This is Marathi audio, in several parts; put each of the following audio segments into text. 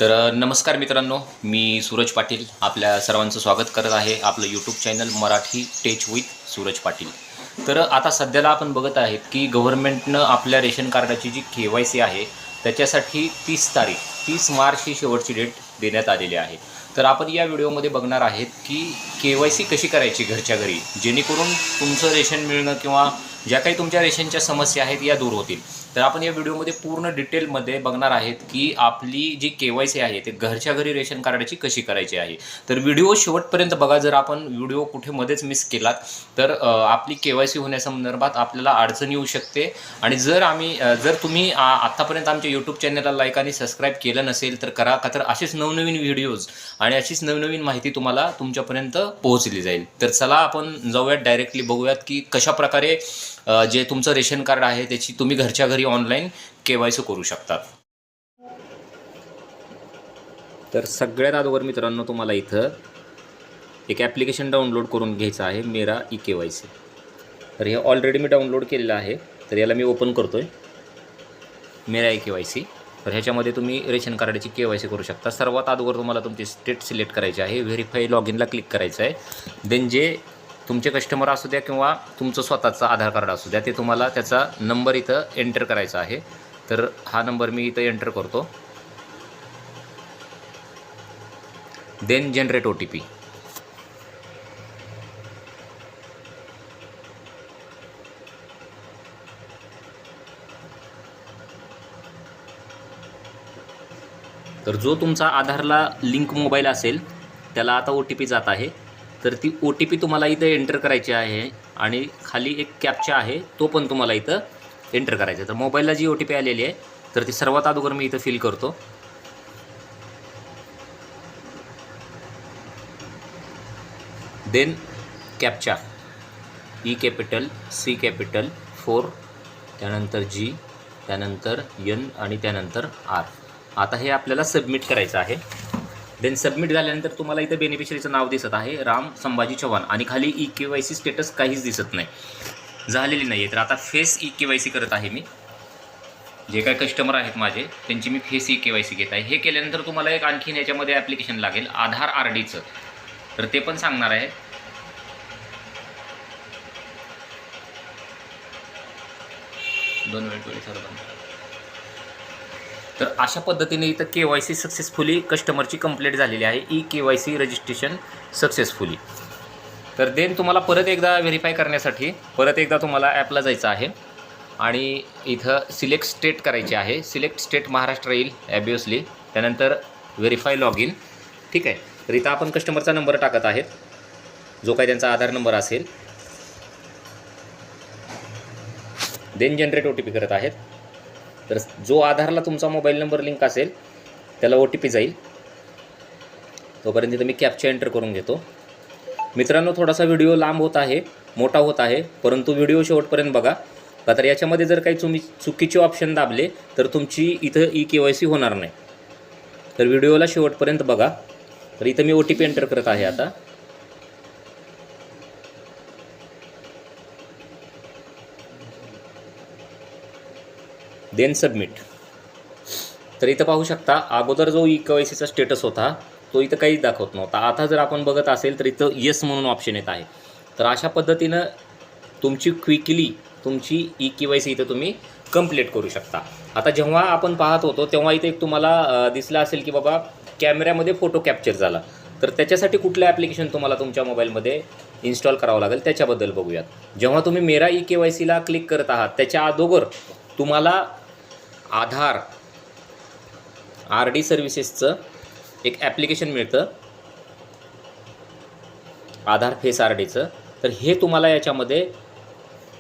नमस्कार मित्रांनो, मी सूरज पाटील आपल्या सर्वांचं स्वागत करत आहे आपलं YouTube channel Marathi टेच with Suraj Patil. आता सध्याला आपण बघत आहेत की गव्हर्नमेंटनं आपल्या रेशन कार्डाची जी KYC आहे त्याच्यासाठी 30 मार्च ही शेवटची डेट देण्यात आलेली आहे। आपण या व्हिडिओमध्ये बघणार आहेत की KYC कशी करायची घरच्या घरी, जेणेकरून तुमचं रेशन मिळणं किंवा ज्या काही तुमच्या रेशनच्या समस्या आहेत या दूर होतील। आपण या व्हिडिओमध्ये पूर्ण डिटेलमध्ये बघणार आहेत की आपली जी KYC आहे ते घरच्या घरी रेशन कार्डाची कशी करायची आहे। व्हिडिओ शेवटपर्यंत बघा। जर आपण व्हिडिओ कुठे मध्येच मिस केलात तर आपली KYC होण्यासंदर्भात आपल्याला अडचण येऊ शकते। आणि जर तुम्ही आत्तापर्यंत आमच्या यूट्यूब चॅनलला लाईक आणि सबस्क्राईब केलं नसेल तर करा, का तर असेच नवनवीन व्हिडिओज आणि अशीच नवनवीन माहिती तुम्हाला तुमच्यापर्यंत पोहोचली जाईल। चला आपण जाऊयात, डायरेक्टली बघूयात की कशा प्रकारे जे तुमचं रेशन कार्ड आहे त्याची तुम्ही घरच्या घरी ऑनलाईन KYC करू शकता। सगळ्यात अगोदर मित्रांनो तुम्हाला इथं एक ॲप्लिकेशन डाउनलोड करून घ्यायचं आहे, मेरा KYC। हे ऑलरेडी मी डाउनलोड केलेलं आहे, याला मी ओपन करतोय, मेरा KYC। ह्याच्यामध्ये तुम्ही रेशन कार्डाची KYC करू शकता। सर्वात अगोदर तुम्हाला तुमची स्टेट सिलेक्ट करायची आहे, व्हेरीफाय लॉगिनला क्लिक करायचं आहे। देन जे तुमचे कस्टमर असू द्या किंवा तुमचं स्वतःचं आधार कार्ड असू द्या ते तुम्हाला त्याचा नंबर इथं एंटर करायचा आहे। हा नंबर मी इथं एंटर करतो। Then generate OTP। जो तुमचा आधारला लिंक मोबाईल असेल त्याला आता OTP जात आहे, ती OTP तुम्हाला इथं एंटर करायची आहे आणि खाली एक कॅप्चा आहे तो पण तुम्हाला इथं एंटर करायचा आहे। मोबाईलला जी OTP आलेली आहे ती सर्वात अगोदर मी इथं फिल करतो। Then captcha E capital C capital 4 त्यानंतर G त्यानंतर N आणि त्यानंतर R। आता हे आपल्याला सबमिट करायचं आहे। देन सबमिट झाल्यानंतर तुम्हाला इथं बेनिफिशरीचं नाव दिसत आहे राम संभाजी चव्हाण आणि खाली KYC स्टेटस काहीच दिसत नाही, झालेली नाही आहे। आता फेस KYC करत आहे मी। जे काही कस्टमर आहेत माझे त्यांची मी फेस KYC घेत आहे। हे केल्यानंतर तुम्हाला एक आणखीन याच्यामध्ये ॲप्लिकेशन लागेल आधार RDचं, ते पण सांगणार आहे। दोन मिनिट अशा पद्धतीने इथं KYC सक्सेसफुली कस्टमरची कंप्लीट झालेली आहे, KYC रजिस्ट्रेशन सक्सेसफुली। देन तुम्हाला परत एकदा व्हेरीफाय करण्यासाठी परत एकदा तुम्हाला ॲपला जायचं आहे आणि इथं सिलेक्ट स्टेट करायची आहे। सिलेक्ट स्टेट महाराष्ट्र येईल ॲब्वियसली, त्यानंतर व्हेरीफाय लॉगिन। ठीक आहे, इथं आपण कस्टमरचा नंबर टाकत आहेत, जो काही त्यांचा आधार नंबर असेल। देन जनरेट OTP करत आहेत। जो आधारला तुमचा मोबाईल नंबर लिंक असेल त्याला OTP जाईल, तोपर्यंत मी कॅप्चा एंटर करून घेतो। मित्रांनो, थोडासा व्हिडिओ लांब होत आहे, मोठा होत आहे, परंतु व्हिडिओ शेवटपर्यंत बघा, का तर याच्यामध्ये जर काही तुम्ही चुकीचे ऑप्शन दाबले तर तुमची इथं KYC होणार नाही। व्हिडिओला शेवटपर्यंत बघा। इथं मी OTP एंटर करत आहे आता। Then submit. इथं पाहू शकता अगोदर जो KYCचा स्टेटस होता तो इथं काहीच दाखवत नव्हता। आता जर आपण बघत असेल तर इथं येस म्हणून ऑप्शन येत आहे। अशा पद्धतीनं तुमची क्विकली तुमची KYC इथं तुम्ही कंप्लीट करू शकता। आता जेव्हा आपण पाहत होतो तेव्हा इथे एक तुम्हाला दिसलं असेल की बाबा कॅमेऱ्यामध्ये फोटो कॅप्चर झाला, त्याच्यासाठी कुठलं ॲप्लिकेशन तुम्हाला तुमच्या मोबाईलमध्ये इन्स्टॉल करावं लागेल त्याच्याबद्दल बघूयात। जेव्हा तुम्ही मेरा KYCला क्लिक करत आहात त्याच्या अगोदर तुम्हाला आधार RD सर्व्हिसेसचं एक ॲप्लिकेशन मिळतं, आधार फेस RDचं। हे तुम्हाला याच्यामध्ये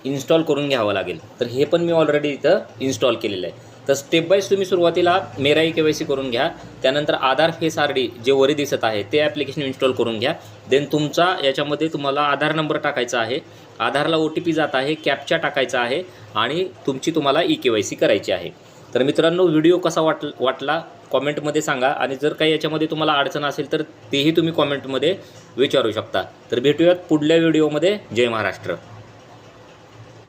इन्स्टॉल करून घ्यावं लागेल। हे पण मी ऑलरेडी इथं इन्स्टॉल केलेलं आहे। स्टेप बाय तुम्ही सुरुवातीला मेरा KYC करून घ्या, त्यानंतर आधार फेस RD जे वरी दिसत आहे ते ॲप्लिकेशन इन्स्टॉल करून घ्या। देन तुमचा याच्यामध्ये तुम्हाला आधार नंबर टाकायचा आहे, आधारला OTP जात आहे, कॅप्चा टाकायचा आहे आणि तुम्हाला KYC करायची आहे। मित्रांनो, व्हिडिओ कसा वाटला कॉमेंटमध्ये सांगा आणि जर काही याच्यामध्ये तुम्हाला अडचण असेल तर तेही तुम्ही कॉमेंटमध्ये विचारू शकता। भेटूयात पुढल्या व्हिडिओमध्ये। जय महाराष्ट्र।